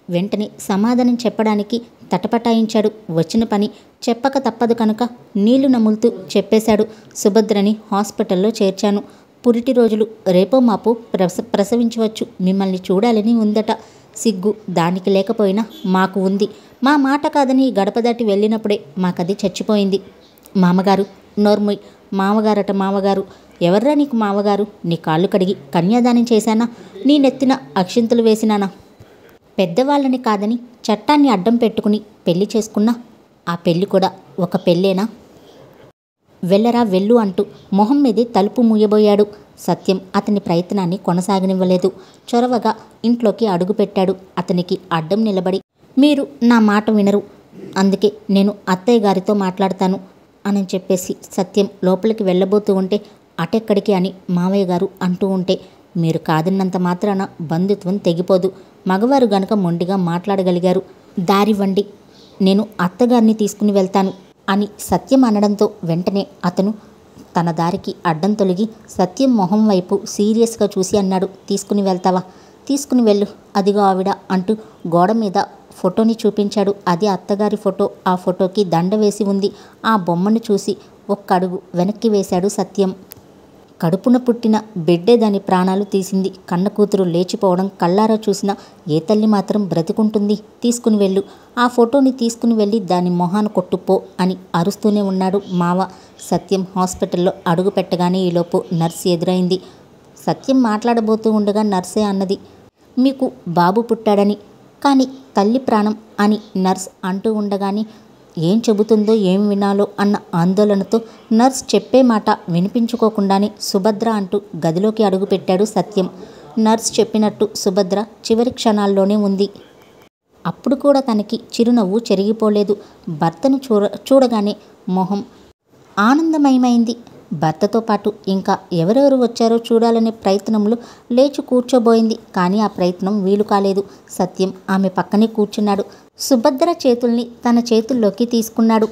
వెంటనే సమాధానం చెప్పడానికి తటపటాయించాడు. వచ్చిన పని చెప్పక తప్పదు కనుక నీళ్లు నములుతూ చెప్పేశాడు. సుభద్రని హాస్పిటల్లో చేర్చాను. పురిటి రోజులు రేపో మాపో ప్రసవించవచ్చు. మిమ్మల్ని చూడాలని ఉందట. సిగ్గు దానికి లేకపోయినా మాకు ఉంది. మా మాట కాదని గడప దాటి వెళ్ళినప్పుడే మాకది చచ్చిపోయింది. మామగారు నోర్ముయ్. మామగారట మామగారు. ఎవర్రా నీకు మామగారు? నీ కాళ్ళు కడిగి కన్యాదానం చేశానా? నీ నెత్తిన అక్షింతలు వేసినానా? పెద్దవాళ్ళని కాదని చట్టాన్ని అడ్డం పెట్టుకుని పెళ్లి చేసుకున్నా ఆ పెళ్లి కూడా ఒక పెళ్ళేనా? వెళ్ళరా వెళ్ళు అంటూ మొహం మీదే తలుపు మూయబోయాడు. సత్యం అతని ప్రయత్నాన్ని కొనసాగనివ్వలేదు. చొరవగా ఇంట్లోకి అడుగుపెట్టాడు. అతనికి అడ్డం నిలబడి, మీరు నా మాట వినరు, అందుకే నేను అత్తయ్య గారితో మాట్లాడతాను అని చెప్పేసి సత్యం లోపలికి వెళ్ళబోతూ ఉంటే, అటెక్కడికి అని మావయ్య గారు అంటూ ఉంటే, మీరు కాదన్నంత మాత్రాన బంధుత్వం తెగిపోదు. మగవారు గనక మొండిగా మాట్లాడగలిగారు. దారివ్వండి, నేను అత్తగారిని తీసుకుని వెళ్తాను అని సత్యం అనడంతో వెంటనే అతను తన దారికి అడ్డం తొలగి సత్యం మొహం వైపు సీరియస్గా చూసి అన్నాడు, తీసుకుని వెళ్తావా? తీసుకుని వెళ్ళు, అదిగో ఆవిడ అంటూ గోడ మీద ఫోటోని చూపించాడు. అది అత్తగారి ఫోటో. ఆ ఫోటోకి దండ వేసి ఉంది. ఆ బొమ్మను చూసి ఒక్క అడుగు వెనక్కి వేశాడు సత్యం. కడుపున పుట్టిన బిడ్డే దాని ప్రాణాలు తీసింది. కన్న కూతురు లేచిపోవడం కళ్ళారా చూసినా ఏ తల్లి మాత్రం బ్రతికుంటుంది? తీసుకుని వెళ్ళు, ఆ ఫోటోని తీసుకుని వెళ్ళి దాని మొహాన కొట్టుపో అని అరుస్తూనే ఉన్నాడు మావ. సత్యం హాస్పిటల్లో అడుగు పెట్టగానే ఈలోపు నర్సు ఎదురైంది. సత్యం మాట్లాడబోతూ ఉండగా నర్సే అన్నది, మీకు బాబు పుట్టాడని, కానీ తల్లి ప్రాణం అని నర్స్ అంటూ ఉండగానే ఏం చెబుతుందో ఏం వినాలో అన్న ఆందోళనతో నర్స్ చెప్పే మాట వినిపించుకోకుండానే సుభద్ర అంటూ గదిలోకి అడుగుపెట్టాడు సత్యం. నర్స్ చెప్పినట్టు సుభద్ర చివరి క్షణాల్లోనే ఉంది. అప్పుడు కూడా తనకి చిరునవ్వు చెరిగిపోలేదు. భర్తను చూడగానే మొహం ఆనందమయమైంది. భర్తతో పాటు ఇంకా ఎవరెవరు వచ్చారో చూడాలనే ప్రయత్నంలో లేచి కూర్చోబోయింది. కానీ ఆ ప్రయత్నం వీలు కాలేదు. సత్యం ఆమె పక్కనే కూర్చున్నాడు. సుభద్ర చేతుల్ని తన చేతుల్లోకి తీసుకున్నాడు.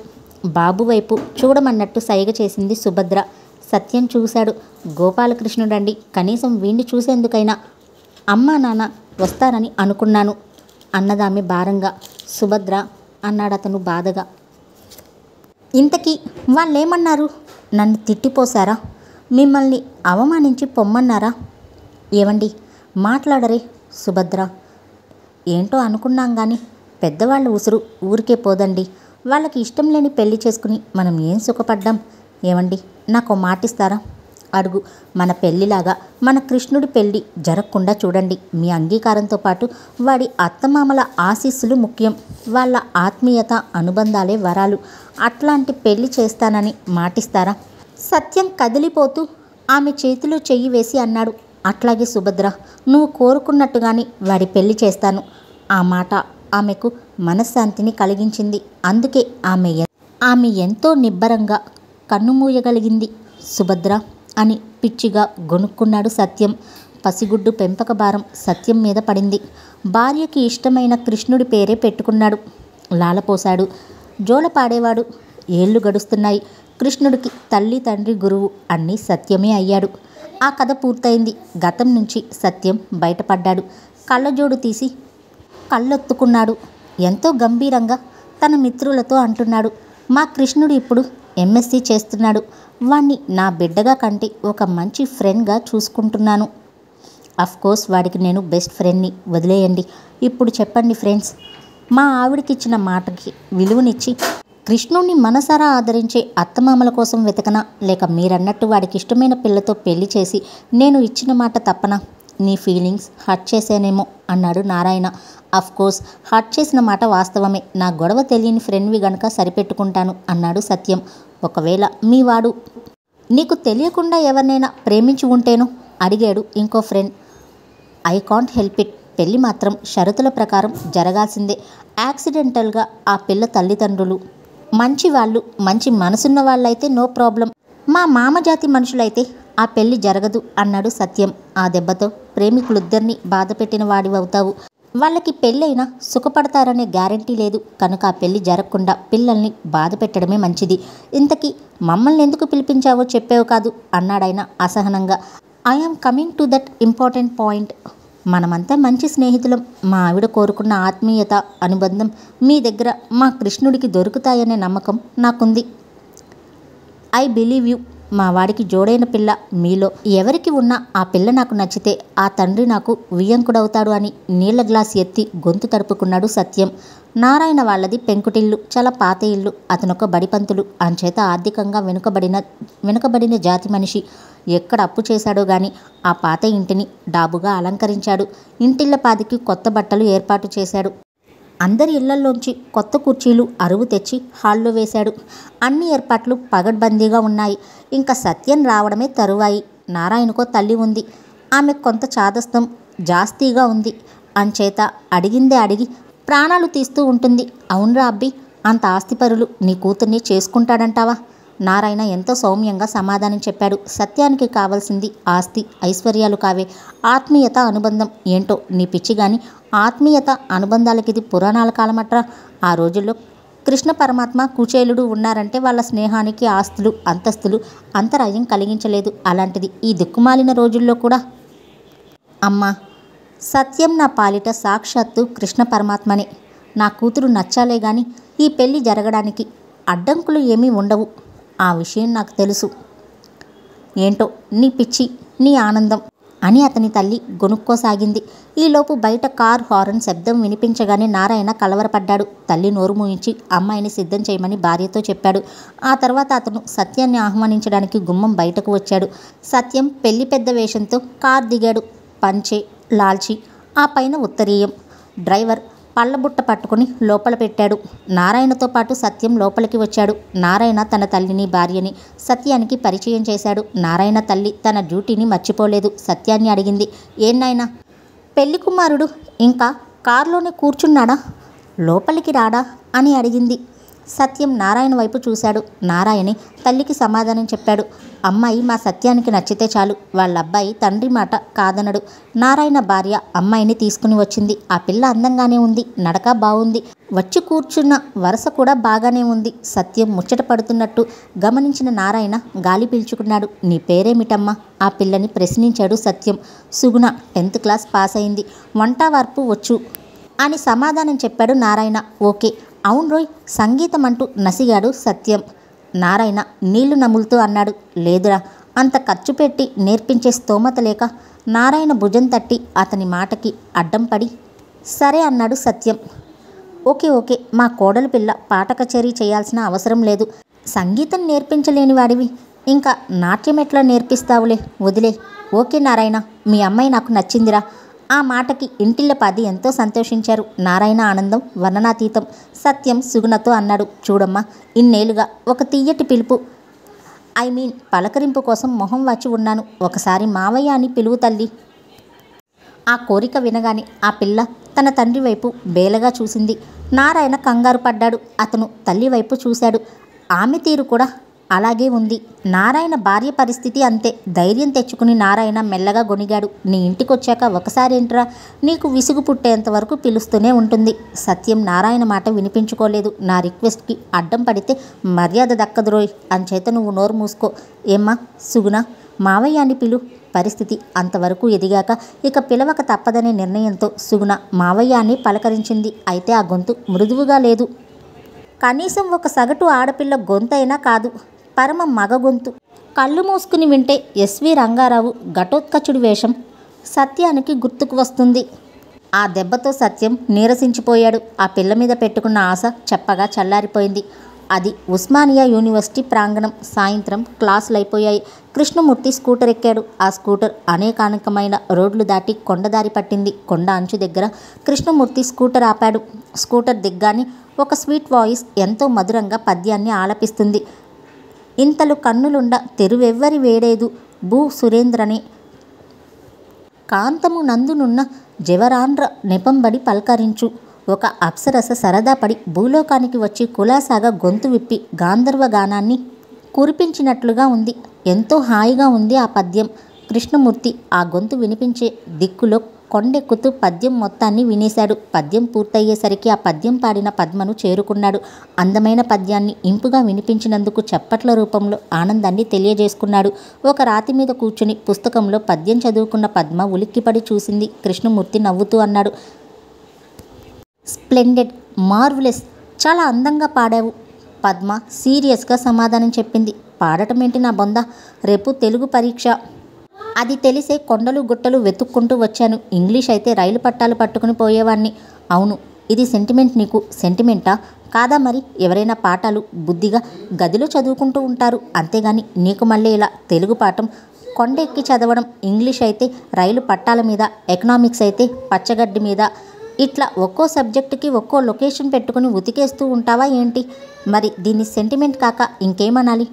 బాబు వైపు చూడమన్నట్టు సైగ చేసింది సుభద్ర. సత్యం చూశాడు. గోపాలకృష్ణుడండి, కనీసం వీణ్ణి చూసేందుకైనా అమ్మా నాన్న వస్తారని అనుకున్నాను అన్నదామె భారంగా. సుభద్ర అన్నాడతను బాధగా. ఇంతకీ వాళ్ళేమన్నారు? నన్ను తిట్టిపోసారా? మిమ్మల్ని అవమానించి పొమ్మన్నారా? ఏవండి మాట్లాడరే సుభద్ర. ఏంటో అనుకున్నాం కానీ పెద్దవాళ్ళ ఉసురు ఊరికే పోదండి. వాళ్ళకి ఇష్టం లేని పెళ్లి చేసుకుని మనం ఏం సుఖపడ్డాం? ఏవండి నాకు మాటిస్తారా? అడుగు. మన పెళ్ళిలాగా మన కృష్ణుడి పెళ్ళి జరగకుండా చూడండి. మీ అంగీకారంతో పాటు వాడి అత్తమామల ఆశీస్సులు ముఖ్యం. వాళ్ళ ఆత్మీయత అనుబంధాలే వరాలు. అట్లాంటి పెళ్లి చేస్తానని మాటిస్తారా? సత్యం కదిలిపోతూ ఆమె చేతిలో చెయ్యి వేసి అన్నాడు, అట్లాగే సుభద్ర, నువ్వు కోరుకున్నట్టుగానే వాడి పెళ్లి చేస్తాను. ఆ మాట ఆమెకు మనశ్శాంతిని కలిగించింది. అందుకే ఆమె ఎంతో నిబ్బరంగా కన్నుమూయగలిగింది. సుభద్ర అని పిచ్చిగా గొనుక్కున్నాడు సత్యం. పసిగుడ్డు పెంపక భారం సత్యం మీద పడింది. భార్యకి ఇష్టమైన కృష్ణుడి పేరే పెట్టుకున్నాడు. లాలపోశాడు, జోలపాడేవాడు. ఏళ్ళు గడుస్తున్నాయి. కృష్ణుడికి తల్లి తండ్రి గురువు అన్నీ సత్యమే అయ్యాడు. ఆ కథ పూర్తయింది. గతం నుంచి సత్యం బయటపడ్డాడు. కళ్ళజోడు తీసి కళ్ళొత్తుకున్నాడు. ఎంతో గంభీరంగా తన మిత్రులతో అంటున్నాడు, మా కృష్ణుడు ఇప్పుడు ఎంఎస్సీ చేస్తున్నాడు. వాణ్ణి నా బిడ్డగా కంటే ఒక మంచి ఫ్రెండ్గా చూసుకుంటున్నాను. అఫ్కోర్స్ వాడికి నేను బెస్ట్ ఫ్రెండ్ని. వదిలేయండి. ఇప్పుడు చెప్పండి ఫ్రెండ్స్, మా ఆవిడకిచ్చిన మాటకి విలువనిచ్చి కృష్ణుణ్ణి మనసారా ఆదరించే అత్తమామల కోసం వెతకనా, లేక మీరన్నట్టు వాడికి ఇష్టమైన పిల్లతో పెళ్లి చేసి నేను ఇచ్చిన మాట తప్పనా? నీ ఫీలింగ్స్ హర్ట్ చేశానేమో అన్నాడు నారాయణ. అఫ్కోర్స్ హర్ట్ చేసిన మాట వాస్తవమే. నా గొడవ తెలియని ఫ్రెండ్వి గనక సరిపెట్టుకుంటాను అన్నాడు సత్యం. ఒకవేళ మీ వాడు నీకు తెలియకుండా ఎవరినైనా ప్రేమించి ఉంటేనో అడిగాడు ఇంకో friend. I can't help it. పెళ్ళి మాత్రం షరతుల ప్రకారం జరగాల్సిందే. యాక్సిడెంటల్గా ఆ పిల్ల తల్లిదండ్రులు మంచి వాళ్ళు, మంచి మనసున్న వాళ్ళైతే నో ప్రాబ్లం. మా మామజాతి మనుషులైతే ఆ పెళ్లి జరగదు అన్నాడు సత్యం. ఆ దెబ్బతో ప్రేమికులిద్దరినీ బాధ పెట్టిన వాడివవుతావు. వాళ్ళకి పెళ్ళైనా సుఖపడతారనే గ్యారంటీ లేదు. కనుక ఆ పెళ్లి జరగకుండా పిల్లల్ని బాధ పెట్టడమే మంచిది. ఇంతకీ మమ్మల్ని ఎందుకు పిలిపించావో చెప్పేవు కాదు అన్నాడాయన అసహనంగా. I am coming to that important point. మనమంతా మంచి స్నేహితులం. మా ఆవిడ కోరుకున్న ఆత్మీయత, అనుబంధం మీ దగ్గర మా కృష్ణుడికి దొరుకుతాయనే నమ్మకం నాకుంది. I believe you. మా వాడికి జోడైన పిల్ల మీలో ఎవరికి ఉన్నా ఆ పిల్ల నాకు నచ్చితే ఆ తండ్రి నాకు వియ్యంకుడవుతాడు అని నీళ్ల గ్లాస్ ఎత్తి గొంతు తడుపుకున్నాడు సత్యం. నారాయణ వాళ్ళది పెంకుటిల్లు, చాలా పాత ఇల్లు. అతనొక బడిపంతులు, అంచేత ఆర్థికంగా వెనుకబడిన జాతి మనిషి. ఎక్కడ అప్పు చేశాడో గాని ఆ పాత ఇంటిని డాబుగా అలంకరించాడు. ఇంటిళ్ళపాదికి కొత్త బట్టలు ఏర్పాటు చేశాడు. అందరి ఇళ్లల్లోంచి కొత్త కుర్చీలు అరువు తెచ్చి హాల్లో వేశాడు. అన్ని ఏర్పాట్లు పగడ్బందీగా ఉన్నాయి. ఇంకా సత్యం రావడమే తరువాయి. నారాయణకో తల్లి ఉంది. ఆమె కొంత చాదస్తం జాస్తిగా ఉంది. అంచేత అడిగిందే అడిగి ప్రాణాలు తీస్తూ ఉంటుంది. అవునరా అబ్బి, అంత ఆస్తిపరులు నీ కూతుర్ని చేసుకుంటాడంటావా? నారాయణ ఎంతో సౌమ్యంగా సమాధానం చెప్పాడు. సత్యానికి కావాల్సింది ఆస్తి ఐశ్వర్యాలు కావే, ఆత్మీయత, అనుబంధం. ఏంటో నీ పిచ్చి గాని ఆత్మీయత అనుబంధాలకిది పురాణాల కాలమట్రా. ఆ రోజుల్లో కృష్ణ పరమాత్మ, కుచేలుడు ఉన్నారంటే వాళ్ళ స్నేహానికి ఆస్తులు అంతస్తులు అంతరాయం కలిగించలేదు. అలాంటిది ఈ దిక్కుమాలిన రోజుల్లో కూడా. అమ్మా, సత్యం నా పాలిట సాక్షాత్తు కృష్ణ పరమాత్మనే. నా కూతురు నచ్చాలే గాని ఈ పెళ్లి జరగడానికి అడ్డంకులు ఏమీ ఉండవు. ఆ విషయం నాకు తెలుసు. ఏంటో నీ పిచ్చి, నీ ఆనందం అని అతని తల్లి గొనుక్కోసాగింది. ఈలోపు బయట కార్ హారన్ శబ్దం వినిపించగానే నారాయణ కలవరపడ్డాడు. తల్లి నోరు మూయించి అమ్మాయిని సిద్ధం చేయమని భార్యతో చెప్పాడు. ఆ తర్వాత అతను సత్యాన్ని ఆహ్వానించడానికి గుమ్మం బయటకు వచ్చాడు. సత్యం పెళ్లి పెద్ద వేషంతో కార్ దిగాడు. పంచె, లాల్చి, ఆ పైన ఉత్తరీయం. డ్రైవర్ పళ్ళబుట్ట పట్టుకుని లోపల పెట్టాడు. నారాయణతో పాటు సత్యం లోపలికి వచ్చాడు. నారాయణ తన తల్లిని, భార్యని సత్యానికి పరిచయం చేశాడు. నారాయణ తల్లి తన డ్యూటీని మర్చిపోలేదు. సత్యాన్ని అడిగింది, ఏం నాయనా, పెళ్లి కుమారుడు ఇంకా కారులోనే కూర్చున్నాడా? లోపలికి రాడా అని అడిగింది. సత్యం నారాయణ వైపు చూశాడు. నారాయణి తల్లికి సమాధానం చెప్పాడు. అమ్మాయి మా సత్యానికి నచ్చితే చాలు. వాళ్ళ అబ్బాయి తండ్రి మాట కాదనడు. నారాయణ భార్య అమ్మాయిని తీసుకుని వచ్చింది. ఆ పిల్ల అందంగానే ఉంది, నడక బాగుంది, వచ్చి కూర్చున్న వరస కూడా బాగానే ఉంది. సత్యం ముచ్చట పడుతున్నట్టు గమనించిన నారాయణ గాలి పీల్చుకున్నాడు. నీ పేరేమిటమ్మా? ఆ పిల్లని ప్రశ్నించాడు సత్యం. సుగుణ, 10th క్లాస్ పాస్ అయింది, వంట వార్పు వచ్చు అని సమాధానం చెప్పాడు నారాయణ. ఓకే, అవును రోయ్, సంగీతం అంటూ నసిగాడు సత్యం. నారాయణ నీళ్లు నములుతూ అన్నాడు, లేదురా, అంత ఖర్చు పెట్టి నేర్పించే స్తోమత లేక. నారాయణ భుజం తట్టి అతని మాటకి అడ్డం పడి సరే అన్నాడు సత్యం. ఓకే ఓకే, మా కోడలు పిల్ల పాట కచేరీ చేయాల్సిన అవసరం లేదు. సంగీతం నేర్పించలేని వాడివి ఇంకా నాట్యం ఎట్లా నేర్పిస్తావులే, వదిలే. ఓకే నారాయణ, మీ అమ్మాయి నాకు నచ్చిందిరా. ఆ మాటకి ఇంటిల్లపాది ఎంతో సంతోషించారు. నారాయణ ఆనందం వర్ణనాతీతం. సత్యం సుగుణతో అన్నాడు, చూడమ్మా, ఇన్నేళ్లుగా ఒక తీయటి పిలుపు, పలకరింపు కోసం మొహం వాచి ఉన్నాను. ఒకసారి మావయ్య అని పిలువు తల్లి. ఆ కోరిక వినగానే ఆ పిల్ల తన తండ్రి వైపు బేలగా చూసింది. నారాయణ కంగారు పడ్డాడు. అతను తల్లి వైపు చూశాడు. ఆమె తీరు కూడా అలాగే ఉంది. నారాయణ భార్య పరిస్థితి అంతే. ధైర్యం తెచ్చుకుని నారాయణ మెల్లగా గొనిగాడు. నీ ఇంటికొచ్చాక ఒకసారేంట్రా, నీకు విసుగు పుట్టేంత వరకు పిలుస్తూనే ఉంటుంది. సత్యం నారాయణ మాట వినిపించుకోలేదు. నా రిక్వెస్ట్కి అడ్డం పడితే మర్యాద దక్కదురోయ్, అంచేత నువ్వు నోరు మూసుకో. ఏమ్మా సుగుణ, మావయ్య అని పిలు. పరిస్థితి అంతవరకు ఎదిగాక ఇక పిలవక తప్పదనే నిర్ణయంతో సుగుణ మావయ్య అని పలకరించింది. అయితే ఆ గొంతు మృదువుగా లేదు. కనీసం ఒక సగటు ఆడపిల్ల గొంతైనా కాదు, పరమ మగ గొంతు. కళ్ళు మూసుకుని వింటే ఎస్వి రంగారావు ఘటోత్కచుడి వేషం సత్యానికి గుర్తుకు వస్తుంది. ఆ దెబ్బతో సత్యం నీరసించిపోయాడు. ఆ పిల్ల మీద పెట్టుకున్న ఆశ చెప్పగా చల్లారిపోయింది. అది ఉస్మానియా యూనివర్సిటీ ప్రాంగణం. సాయంత్రం క్లాసులు అయిపోయాయి. కృష్ణమూర్తి స్కూటర్ ఎక్కాడు. ఆ స్కూటర్ అనేకానేకమైన రోడ్లు దాటి కొండదారి పట్టింది. కొండ అంచు దగ్గర కృష్ణమూర్తి స్కూటర్ ఆపాడు. స్కూటర్ దిగ్గానే ఒక స్వీట్ వాయిస్ ఎంతో మధురంగా పద్యాన్ని ఆలపిస్తుంది. ఇంతలు కన్నులుండ తెరువెవ్వరి వేడేదు భూ సురేంద్రనే, కాంతము నందునున్న జవరాండ్ర నెపంబడి పల్కరించు. ఒక అప్సరస సరదా పడి భూలోకానికి వచ్చి కులాసాగా గొంతు విప్పి గాంధర్వ గానాన్ని కురిపించినట్లుగా ఉంది. ఎంతో హాయిగా ఉంది ఆ పద్యం. కృష్ణమూర్తి ఆ గొంతు వినిపించే దిక్కులో కొండెక్కుతూ పద్యం మొత్తాన్ని వినేశాడు. పద్యం పూర్తయ్యేసరికి ఆ పద్యం పాడిన పద్మను చేరుకున్నాడు. అందమైన పద్యాన్ని ఇంపుగా వినిపించినందుకు చప్పట్ల రూపంలో ఆనందాన్ని తెలియజేసుకున్నాడు. ఒక రాతి మీద కూర్చుని పుస్తకంలో పద్యం చదువుకున్న పద్మ ఉలిక్కిపడి చూసింది. కృష్ణమూర్తి నవ్వుతూ అన్నాడు, స్ప్లెండెడ్, మార్వెలస్, చాలా అందంగా పాడావు. పద్మ సీరియస్గా సమాధానం చెప్పింది. పాడటం ఏంటి నా బొంద, రేపు తెలుగు పరీక్ష. అది తెలిసే కొండలు గుట్టలు వెతుక్కుంటూ వచ్చాను. ఇంగ్లీష్ అయితే రైలు పట్టాలు పట్టుకుని పోయేవాణ్ణి. అవును, ఇది సెంటిమెంట్. నీకు సెంటిమెంటా? కాదా మరి? ఎవరైనా పాఠాలు బుద్ధిగా గదిలో చదువుకుంటూ ఉంటారు, అంతేగాని నీకు మళ్ళీ ఇలా తెలుగు పాఠం కొండ ఎక్కి చదవడం. ఇంగ్లీష్ అయితే రైలు పట్టాల మీద, ఎకనామిక్స్ అయితే పచ్చగడ్డి మీద, ఇట్లా ఒక్కో సబ్జెక్టుకి ఒక్కో లొకేషన్ పెట్టుకుని ఉతికేస్తూ ఉంటావా ఏంటి? మరి దీన్ని సెంటిమెంట్ కాక ఇంకేమనాలి?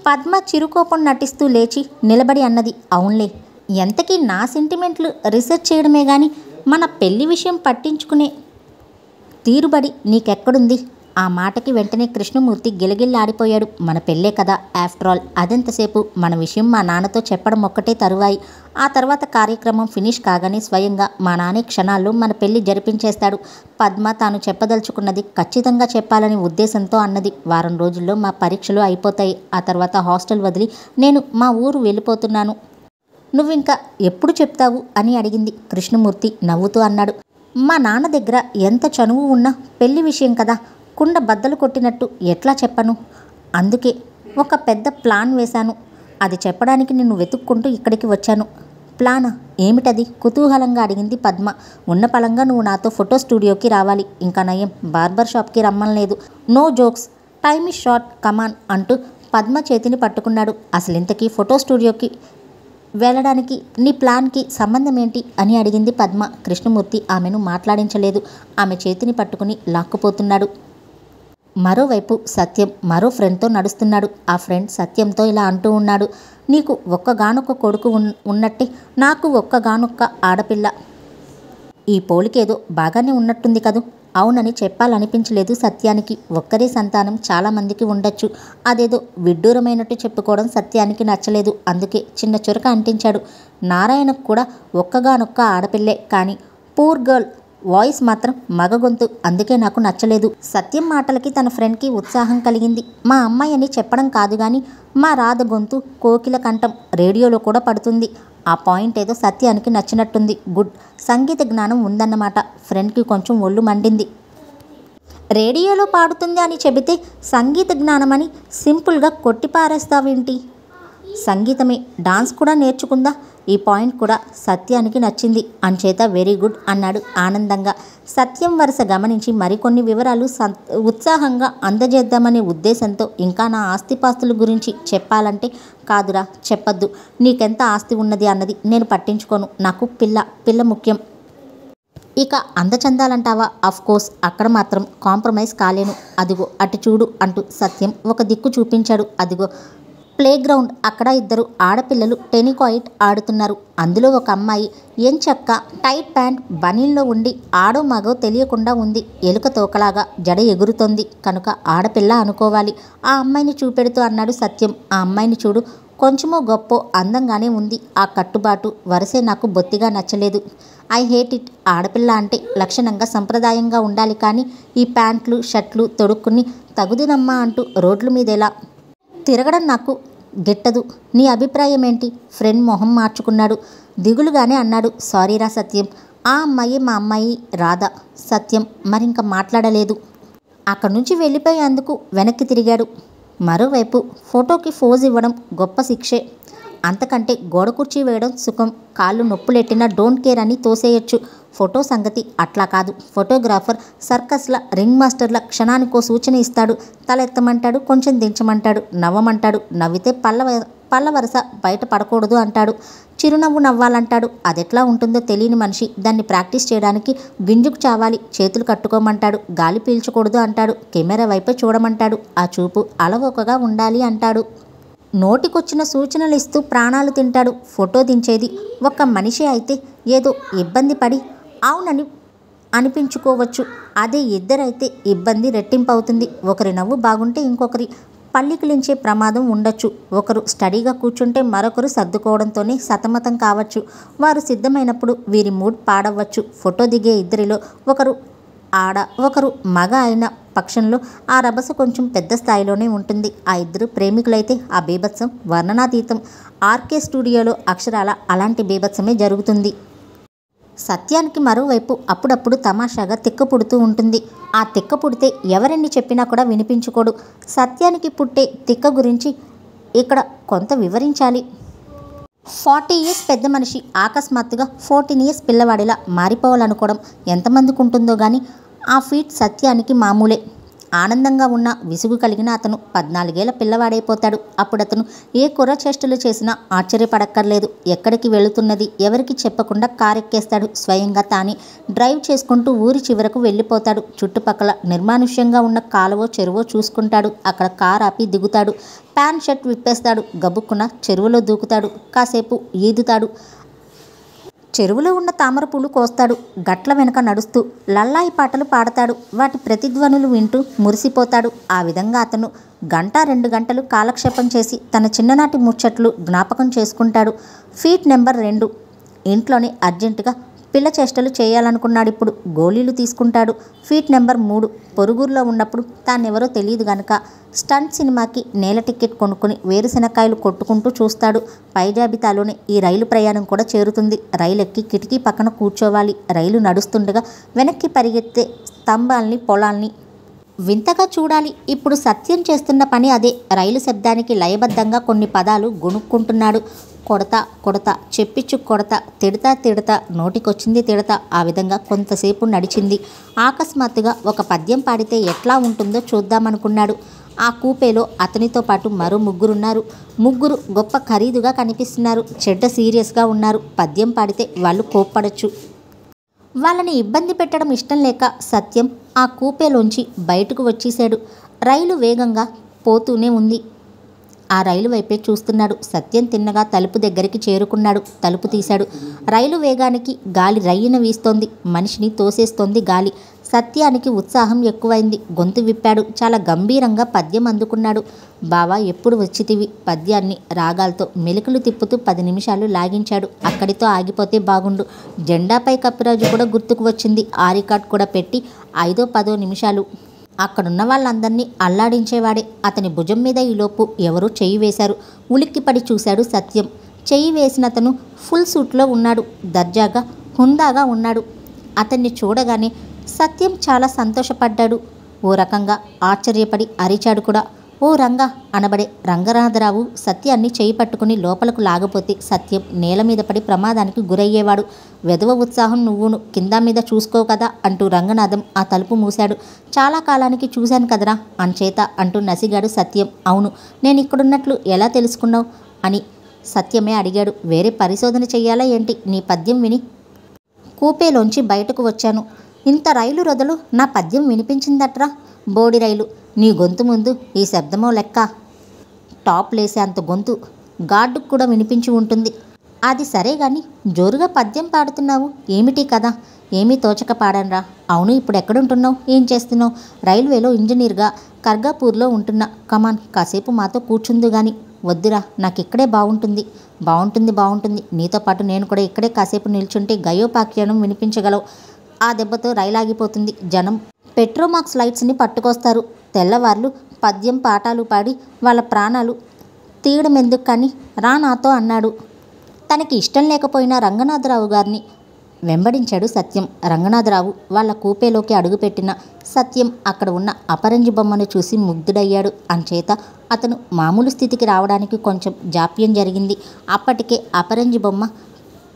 పద్మ చిరుకోపం నటిస్తూ లేచి నిలబడి అన్నది, అవునులే, ఎంతకీ నా సెంటిమెంట్లు రీసెర్చ్ చేయడమే గాని మన పెళ్లి విషయం పట్టించుకునే తీరుబడి నీకెక్కడుంది? ఆ మాటకి వెంటనే కృష్ణమూర్తి గిలగిల్లాడిపోయాడు. మన పెళ్ళే కదా, ఆఫ్టర్ ఆల్ అదెంతసేపు? మన విషయం మా నాన్నతో చెప్పడం ఒక్కటే తరువాయి. ఆ తర్వాత కార్యక్రమం ఫినిష్ కాగానే స్వయంగా మా నాన్న క్షణాల్లో మన పెళ్లి జరిపించేస్తాడు. పద్మ తాను చెప్పదలుచుకున్నది ఖచ్చితంగా చెప్పాలని ఉద్దేశంతో అన్నది. వారం రోజుల్లో మా పరీక్షలు అయిపోతాయి. ఆ తర్వాత హాస్టల్ వదిలి నేను మా ఊరు వెళ్ళిపోతున్నాను. నువ్వింకా ఎప్పుడు చెప్తావు అని అడిగింది. కృష్ణమూర్తి నవ్వుతూ అన్నాడు, మా నాన్న దగ్గర ఎంత చనువు ఉన్నా పెళ్లి విషయం కదా, కుండ బద్దలు కొట్టినట్టు ఎట్లా చెప్పను? అందుకే ఒక పెద్ద ప్లాన్ వేశాను. అది చెప్పడానికి నిన్ను వెతుక్కుంటూ ఇక్కడికి వచ్చాను. ప్లానా? ఏమిటది? కుతూహలంగా అడిగింది పద్మ. ఉన్న పలంగా నువ్వు నాతో ఫోటో స్టూడియోకి రావాలి. ఇంకా నయం, బార్బర్ షాప్కి రమ్మనలేదు. No jokes, time is short, come on అంటూ పద్మ చేతిని పట్టుకున్నాడు. అసలు ఇంతకీ ఫోటో స్టూడియోకి వెళ్ళడానికి నీ ప్లాన్కి సంబంధం ఏంటి అని అడిగింది పద్మ. కృష్ణమూర్తి ఆమెను మాట్లాడించలేదు. ఆమె చేతిని పట్టుకుని లాక్కుపోతున్నాడు. మరోవైపు సత్యం మరో ఫ్రెండ్తో నడుస్తున్నాడు. ఆ ఫ్రెండ్ సత్యంతో ఇలా అంటూ ఉన్నాడు, నీకు ఒక్కగానొక్క కొడుకు ఉన్నట్టే నాకు ఒక్కగానొక్క ఆడపిల్ల. ఈ పోలికేదో బాగానే ఉన్నట్టుంది కదూ. అవునని చెప్పాలనిపించలేదు సత్యానికి. ఒక్కరే సంతానం చాలామందికి ఉండొచ్చు. అదేదో విడ్డూరమైనట్టు చెప్పుకోవడం సత్యానికి నచ్చలేదు. అందుకే చిన్న చురక అంటించాడు. నారాయణకు కూడా ఒక్కగానొక్క ఆడపిల్లే, కానీ పూర్ గర్ల్, వాయిస్ మాత్రం మగ గొంతు. అందుకే నాకు నచ్చలేదు. సత్యం మాటలకి తన ఫ్రెండ్కి ఉత్సాహం కలిగింది. మా అమ్మాయి అని చెప్పడం కాదు కానీ మా రాధ గొంతు కోకిల కంఠం రేడియోలో కూడా పడుతుంది. ఆ పాయింట్ ఏదో సత్యానికి నచ్చినట్టుంది. గుడ్, సంగీత జ్ఞానం ఉందన్నమాట. ఫ్రెండ్కి కొంచెం ఒళ్ళు మండింది. రేడియోలో పాడుతుంది అని చెబితే సంగీత జ్ఞానం అని సింపుల్గా కొట్టిపారేస్తావేంటి? సంగీతమే, డాన్స్ కూడా నేర్చుకుందా? ఈ పాయింట్ కూడా సత్యానికి నచ్చింది. అంచేత వెరీ గుడ్ అన్నాడు ఆనందంగా. సత్యం వరుస గమనించి మరికొన్ని వివరాలు ఉత్సాహంగా అందజేద్దామనే ఉద్దేశంతో, ఇంకా నా ఆస్తిపాస్తుల గురించి చెప్పాలంటే, కాదురా చెప్పద్దు, నీకెంత ఆస్తి ఉన్నది అన్నది నేను పట్టించుకోను. నాకు పిల్ల ముఖ్యం. ఇక అందచందాలంటావా? అఫ్కోర్స్, అక్కడ మాత్రం కాంప్రమైజ్ కాలేను. అదిగో అటు చూడు అంటూ సత్యం ఒక దిక్కు చూపించాడు. అదిగో ప్లే గ్రౌండ్, అక్కడ ఇద్దరు ఆడపిల్లలు టెనికాయిట్ ఆడుతున్నారు. అందులో ఒక అమ్మాయి ఎంచక్క టైట్ ప్యాంట్ బనీల్లో ఉండి ఆడో మగో తెలియకుండా ఉంది. ఎలుక తోకలాగా జడ ఎగురుతోంది కనుక ఆడపిల్ల అనుకోవాలి. ఆ అమ్మాయిని చూపెడుతూ అన్నాడు సత్యం. ఆ అమ్మాయిని చూడు, కొంచెమో గొప్పో అందంగానే ఉంది. ఆ కట్టుబాటు వరసే నాకు బొత్తిగా నచ్చలేదు. I hate it. ఆడపిల్ల అంటే లక్షణంగా సంప్రదాయంగా ఉండాలి, కానీ ఈ ప్యాంట్లు షర్ట్లు తొడుక్కుని తగుదునమ్మా అంటూ రోడ్ల మీద ఎలా తిరగడం నాకు గిట్టదు. నీ అభిప్రాయం ఏంటి? ఫ్రెండ్ మొహం మార్చుకున్నాడు. దిగులుగానే అన్నాడు, సారీరా సత్యం, ఆ అమ్మాయి మా అమ్మాయి రాధ. సత్యం మరింక మాట్లాడలేదు. అక్కడి నుంచి వెళ్ళిపోయేందుకు వెనక్కి తిరిగాడు. మరోవైపు ఫోటోకి ఫోజ్ ఇవ్వడం గొప్ప శిక్షే. అంతకంటే గోడ కుర్చీ వేయడం సుఖం. కాళ్ళు నొప్పులెట్టినా డోంట్ కేర్ అని తోసేయచ్చు. ఫోటో సంగతి అట్లా కాదు. ఫోటోగ్రాఫర్ సర్కస్ల రింగ్ మాస్టర్ల క్షణానికో సూచన ఇస్తాడు. తలెత్తమంటాడు, కొంచెం దించమంటాడు, నవ్వమంటాడు. నవ్వితే పళ్ళ వరస బయట పడకూడదు అంటాడు. చిరునవ్వు నవ్వాలంటాడు. అదెట్లా ఉంటుందో తెలియని మనిషి దాన్ని ప్రాక్టీస్ చేయడానికి గింజుకు చావాలి. చేతులు కట్టుకోమంటాడు. గాలి పీల్చకూడదు అంటాడు. కెమెరా వైపే చూడమంటాడు. ఆ చూపు అలవోకగా ఉండాలి అంటాడు. నోటికొచ్చిన సూచనలు ఇస్తూ ప్రాణాలు తింటాడు. ఫోటో దించేది ఒక మనిషి అయితే ఏదో ఇబ్బంది పడి అవునని అనిపించుకోవచ్చు. అదే ఇద్దరైతే ఇబ్బంది రెట్టింపు అవుతుంది. ఒకరి నవ్వు బాగుంటే ఇంకొకరి పల్లికిలించే ప్రమాదం ఉండొచ్చు. ఒకరు స్టడీగా కూర్చుంటే మరొకరు సర్దుకోవడంతోనే సతమతం కావచ్చు. వారు సిద్ధమైనప్పుడు వీరి మూడ్ పాడవచ్చు. ఫోటో దిగే ఇద్దరిలో ఒకరు ఆడ ఒకరు మగ అయిన పక్షంలో ఆ రభస కొంచెం పెద్ద స్థాయిలోనే ఉంటుంది. ఆ ఇద్దరు ప్రేమికులైతే ఆ బీభత్సం వర్ణనాతీతం. ఆర్కే స్టూడియోలో అక్షరాల అలాంటి బీభత్సమే జరుగుతుంది. సత్యానికి మరోవైపు అప్పుడప్పుడు తమాషాగా తిక్క పుడుతూ ఉంటుంది. ఆ తిక్క పుడితే ఎవరెన్ని చెప్పినా కూడా వినిపించుకోడు. సత్యానికి పుట్టే తిక్క గురించి ఇక్కడ కొంత వివరించాలి. 40 ఇయర్స్ పెద్ద మనిషి అకస్మాత్తుగా 14 ఇయర్స్ పిల్లవాడిలా మారిపోవాలనుకోవడం ఎంతమందికి ఉంటుందో కానీ ఆ ఫీట్ సత్యానికి మామూలే. ఆనందంగా ఉన్న విసుగు కలిగిన అతను 14 ఏళ్ల పిల్లవాడైపోతాడు. అప్పుడు అతను ఏ కుర్ర చేష్టలు చేసినా ఆశ్చర్యపడక్కర్లేదు. ఎక్కడికి వెళుతున్నది ఎవరికి చెప్పకుండా కారెక్కేస్తాడు. స్వయంగా తానే డ్రైవ్ చేసుకుంటూ ఊరి చివరకు వెళ్ళిపోతాడు. చుట్టుపక్కల నిర్మానుష్యంగా ఉన్న కాలువో చెరువో చూసుకుంటాడు. అక్కడ కారు ఆపి దిగుతాడు. ప్యాంట్ షర్ట్ విప్పేస్తాడు. గబుక్కున చెరువులో దూకుతాడు. కాసేపు ఈదుతాడు. చెరువులో ఉన్న తామర పూలు కోస్తాడు. గట్ల వెనక నడుస్తూ లల్లాయి పాటలు పాడతాడు. వాటి ప్రతిధ్వనులు వింటూ మురిసిపోతాడు. ఆ విధంగా అతను 1-2 గంటలు కాలక్షేపం చేసి తన చిన్ననాటి ముచ్చట్లు జ్ఞాపకం చేసుకుంటాడు. ఫీట్ నెంబర్ 2 ఇంట్లోనే అర్జెంటుగా పిల్ల చేష్టలు చేయాలనుకున్నాడు. ఇప్పుడు గోళీలు తీసుకుంటాడు. ఫీట్ నెంబర్ 3 పొరుగురులో ఉన్నప్పుడు తానెవరో తెలియదు గనక స్టంట్ సినిమాకి నేల టికెట్ కొనుక్కుని వేరుశెనక్కాయలు కొట్టుకుంటూ చూస్తాడు. పై జాబితాలోనే ఈ రైలు ప్రయాణం కూడా చేరుతుంది. రైలు ఎక్కి కిటికీ పక్కన కూర్చోవాలి. రైలు నడుస్తుండగా వెనక్కి పరిగెత్తే స్తంభాల్ని పొలాల్ని వింతగా చూడాలి. ఇప్పుడు సత్యం చేస్తున్న పని అదే. రైలు శబ్దానికి లయబద్ధంగా కొన్ని పదాలు గొణుక్కుంటున్నాడు. కొడతా కొడతా, చెప్పించు కొడతా, తిడతా తిడతా, నోటికొచ్చింది తిడతా. ఆ విధంగా కొంతసేపు నడిచింది. అకస్మాత్తుగా ఒక పద్యం పాడితే ఎట్లా ఉంటుందో చూద్దామనుకున్నాడు. ఆ కూపేలో అతనితో పాటు మరో ముగ్గురున్నారు. ముగ్గురు గొప్ప ఖరీదుగా కనిపిస్తున్నారు. చెడ్డ సీరియస్గా ఉన్నారు. పద్యం పాడితే వాళ్ళు కోప్పడచ్చు. వాళ్ళని ఇబ్బంది పెట్టడం ఇష్టం లేక సత్యం ఆ కూపేలోంచి బయటకు వచ్చేశాడు. రైలు వేగంగా పోతూనే ఉంది. ఆ రైలు వైపే చూస్తున్నాడు. సత్యం తిన్నగా తలుపు దగ్గరికి చేరుకున్నాడు. తలుపు తీశాడు. రైలు వేగానికి గాలి రయ్యిన వీస్తోంది. మనిషిని తోసేస్తోంది గాలి. సత్యానికి ఉత్సాహం ఎక్కువైంది. గొంతు విప్పాడు. చాలా గంభీరంగా పద్యం అందుకున్నాడు. బావా ఎప్పుడు వచ్చితివి? పద్యాన్ని రాగాలతో మెలికలు తిప్పుతూ 10 నిమిషాలు లాగించాడు. అక్కడితో ఆగిపోతే బాగుండు. జెండాపై కప్పిరాజు కూడా గుర్తుకు వచ్చింది. ఆ రికార్డ్ కూడా పెట్టి 5-10 నిమిషాలు అక్కడున్న వాళ్ళందరినీ అల్లాడించేవాడే. అతని భుజం మీద ఈలోపు ఎవరో చెయ్యి వేశారు. ఉలిక్కిపడి చూశాడు సత్యం. చెయ్యి వేసిన అతను ఫుల్ సూట్లో ఉన్నాడు. దర్జాగా హుందాగా ఉన్నాడు. అతన్ని చూడగానే సత్యం చాలా సంతోషపడ్డాడు. ఓ రకంగా ఆశ్చర్యపడి అరిచాడు కూడా. ఓ రంగా అనబడే రంగనాథరావు సత్యాన్ని చేయి పట్టుకుని లోపలకు లాగపోతే సత్యం నేల మీద పడి ప్రమాదానికి గురయ్యేవాడు. వెధవ ఉత్సాహం నువ్వును, కింద మీద చూసుకో కదా అంటూ రంగనాథం ఆ తలుపు మూశాడు. చాలా కాలానికి చూశాను కదరా అంచేత అంటూ నసిగాడు సత్యం. అవును, నేను ఇక్కడున్నట్లు ఎలా తెలుసుకున్నావు అని సత్యమే అడిగాడు. వేరే పరిశోధన చెయ్యాలా ఏంటి? నీ పద్యం విని కూపేలోంచి బయటకు వచ్చాను. ఇంత రైలు రొదలు నా పద్యం వినిపించిందట్రా. బోడి రైలు, నీ గొంతు ముందు ఈ శబ్దమో లెక్క. టాప్ లేసే అంత గొంతు గార్డుకు కూడా వినిపించి ఉంటుంది. అది సరే గాని జోరుగా పద్యం పాడుతున్నావు ఏమిటి కదా? ఏమీ తోచక పాడనరా. అవును, ఇప్పుడు ఎక్కడుంటున్నావు? ఏం చేస్తున్నావు? రైల్వేలో ఇంజనీర్గా కర్గాపూర్లో ఉంటున్నా. కమాన్, కాసేపు మాతో కూర్చుందు గాని. వద్దురా, నాకు ఇక్కడే బాగుంటుంది. బాగుంటుంది. నీతో పాటు నేను కూడా ఇక్కడే కాసేపు నిల్చుంటే గయోపాఖ్యానం వినిపించగలవు. ఆ దెబ్బతో రైలాగిపోతుంది. జనం పెట్రోమాక్స్ లైట్స్ని పట్టుకొస్తారు. తెల్లవార్లు పద్యం పాఠాలు పాడి వాళ్ళ ప్రాణాలు తీయడం ఎందుకు కానీ రా నాతో అన్నాడు. తనకి ఇష్టం లేకపోయినా రంగనాథరావు గారిని వెంబడించాడు సత్యం. రంగనాథరావు వాళ్ళ కూపేలోకి అడుగుపెట్టిన సత్యం అక్కడ ఉన్న అపరంజి బొమ్మను చూసి ముగ్ధుడయ్యాడు. అంచేత అతను మామూలు స్థితికి రావడానికి కొంచెం జాప్యం జరిగింది. అప్పటికే అపరంజి బొమ్మ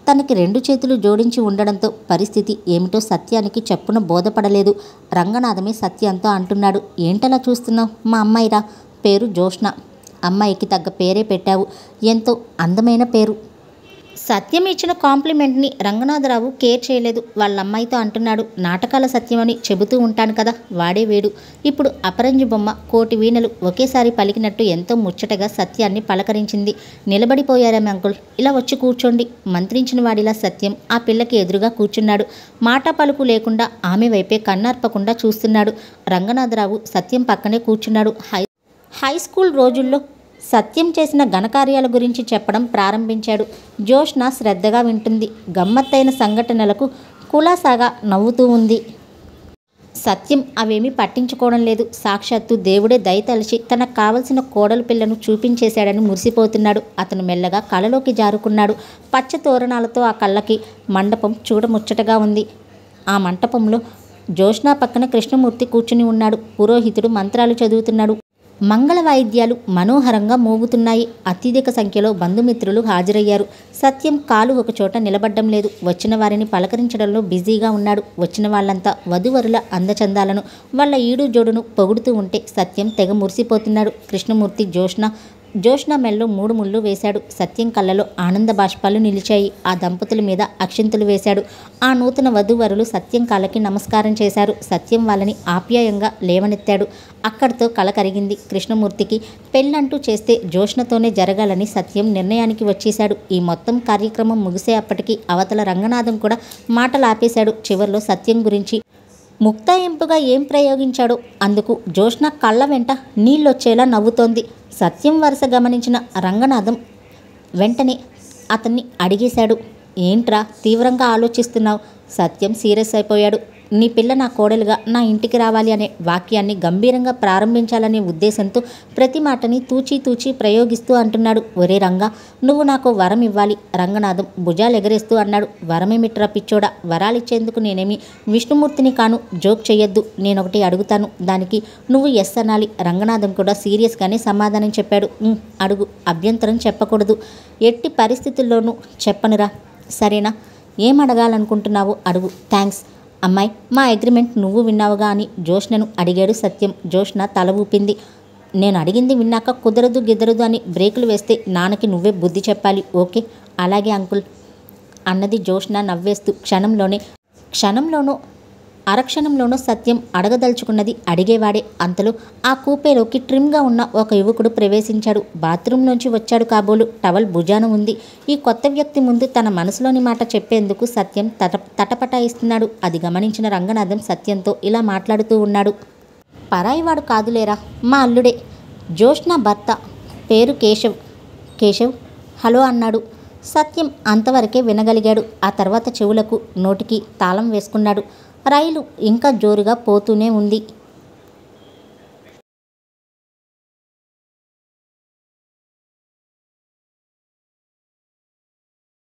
తనకి 2 చేతులు జోడించి ఉండడంతో పరిస్థితి ఏమిటో సత్యానికి చెప్పున బోధపడలేదు. రంగనాథమే సత్యంతో అంటున్నాడు. ఏంటలా చూస్తున్నావు? మా అమ్మాయిరా, పేరు జోష్న. అమ్మాయికి తగ్గ పేరే పెట్టావు. ఎంతో అందమైన పేరు. సత్యం ఇచ్చిన కాంప్లిమెంట్ని రంగనాథరావు కేర్ చేయలేదు. వాళ్ళ అమ్మాయితో అంటున్నాడు. నాటకాల సత్యమని చెబుతూ ఉంటాను కదా, వాడే వేడు. ఇప్పుడు అపరంజి బొమ్మ కోటి వీణలు ఒకేసారి పలికినట్టు ఎంతో ముచ్చటగా సత్యాన్ని పలకరించింది. నిలబడిపోయారేమి అంకుల్, ఇలా వచ్చి కూర్చోండి. మంత్రించిన వాడిలా సత్యం ఆ పిల్లకి ఎదురుగా కూర్చున్నాడు. మాట పలుకు లేకుండా ఆమె వైపే కన్నార్పకుండా చూస్తున్నాడు. రంగనాథరావు సత్యం పక్కనే కూర్చున్నాడు. హై స్కూల్ రోజుల్లో సత్యం చేసిన ఘనకార్యాల గురించి చెప్పడం ప్రారంభించాడు. జోష్న శ్రద్ధగా వింటుంది. గమ్మత్తైన సంఘటనలకు కులాసాగా నవ్వుతూ ఉంది. సత్యం అవేమీ పట్టించుకోవడం లేదు. సాక్షాత్తు దేవుడే దయతలిచి తనకు కావలసిన కోడలు పిల్లను చూపించేశాడని మురిసిపోతున్నాడు. అతను మెల్లగా కలలోకి జారుకున్నాడు. పచ్చ తోరణాలతో ఆ కళ్ళకి మండపం చూడముచ్చటగా ఉంది. ఆ మంటపంలో జోష్న పక్కన కృష్ణమూర్తి కూర్చుని ఉన్నాడు. పురోహితుడు మంత్రాలు చదువుతున్నాడు. మంగళ వాయిద్యాలు మనోహరంగా మోగుతున్నాయి. అత్యధిక సంఖ్యలో బంధుమిత్రులు హాజరయ్యారు. సత్యం కాలు ఒకచోట నిలబడ్డం లేదు. వచ్చిన వారిని పలకరించడంలో బిజీగా ఉన్నాడు. వచ్చిన వాళ్ళంతా వధువరుల అందచందాలను, వాళ్ళ ఈడు జోడును పొగుడుతూ ఉంటే సత్యం తెగ మురిసిపోతున్నాడు. కృష్ణమూర్తి జోష్న మెల్లో 3 ముళ్ళు వేశాడు. సత్యం కళ్ళలో ఆనంద బాష్పాలు నిలిచాయి. ఆ దంపతుల మీద అక్షింతలు వేశాడు. ఆ నూతన వధూవరులు సత్యం కాళ్ళకి నమస్కారం చేశారు. సత్యం వాళ్ళని ఆప్యాయంగా లేవనెత్తాడు. అక్కడితో కల కరిగింది. కృష్ణమూర్తికి పెళ్ళంటూ చేస్తే జోష్నతోనే జరగాలని సత్యం నిర్ణయానికి వచ్చేశాడు. ఈ మొత్తం కార్యక్రమం ముగిసే అప్పటికి అవతల రంగనాథం కూడా మాటలాపేశాడు. చివర్లో సత్యం గురించి ముక్తాయింపుగా ఏం ప్రయోగించాడో అందుకు జోష్న కళ్ళ వెంట నీళ్ళొచ్చేలా నవ్వుతోంది. సత్యం వరుస గమనించిన రంగనాథం వెంటనే అతన్ని అడిగేశాడు. ఏంట్రా తీవ్రంగా ఆలోచిస్తున్నావు? సత్యం సీరియస్ అయిపోయాడు. నీ పిల్ల నా కోడలుగా నా ఇంటికి రావాలి అనే వాక్యాన్ని గంభీరంగా ప్రారంభించాలనే ఉద్దేశంతో ప్రతి మాటని తూచి ప్రయోగిస్తూ అంటున్నాడు. ఒరే రంగా, నువ్వు నాకు వరం ఇవ్వాలి. రంగనాథం భుజాలు ఎగరేస్తూ అన్నాడు. వరమేమిట్రా పిచ్చోడా? వరాలిచ్చేందుకు నేనేమి విష్ణుమూర్తిని కాను. జోక్ చెయ్యొద్దు. నేనొకటి అడుగుతాను, దానికి నువ్వు ఎస్ అనాలి. రంగనాథం కూడా సీరియస్గానే సమాధానం చెప్పాడు. అడుగు, అభ్యంతరం చెప్పకూడదు. ఎట్టి పరిస్థితుల్లోనూ చెప్పనురా. సరేనా? ఏం అడగాలనుకుంటున్నావో అడుగు. థ్యాంక్స్. అమ్మాయి, మా అగ్రిమెంట్ నువ్వు విన్నావుగా అని జోష్నను అడిగాడు సత్యం. జోష్న తల ఊపింది. నేను అడిగింది విన్నాక కుదరదు గిదరదు అని బ్రేకులు వేస్తే నాన్నకి నువ్వే బుద్ధి చెప్పాలి. ఓకే? అలాగే అంకుల్ అన్నది జోష్న నవ్వేస్తూ. క్షణంలోనూ అరక్షణంలోనూ సత్యం అడగదలుచుకున్నది అడిగేవాడే. అంతలో ఆ కూపేలోకి ట్రిమ్గా ఉన్న ఒక యువకుడు ప్రవేశించాడు. బాత్రూంలోంచి వచ్చాడు కాబోలు. టవల్ భుజాన ఉంది. ఈ కొత్త వ్యక్తి ముందు తన మనసులోని మాట చెప్పేందుకు సత్యం తటపటాయిస్తున్నాడు. అది గమనించిన రంగనాథం సత్యంతో ఇలా మాట్లాడుతూ ఉన్నాడు. పరాయివాడు కాదులేరా, మా అల్లుడే. జోష్న భర్త పేరు కేశవ్ హలో అన్నాడు. సత్యం అంతవరకే వినగలిగాడు. ఆ తర్వాత చెవులకు నోటికి తాళం వేసుకున్నాడు. రైలు ఇంకా జోరుగా పోతూనే ఉంది.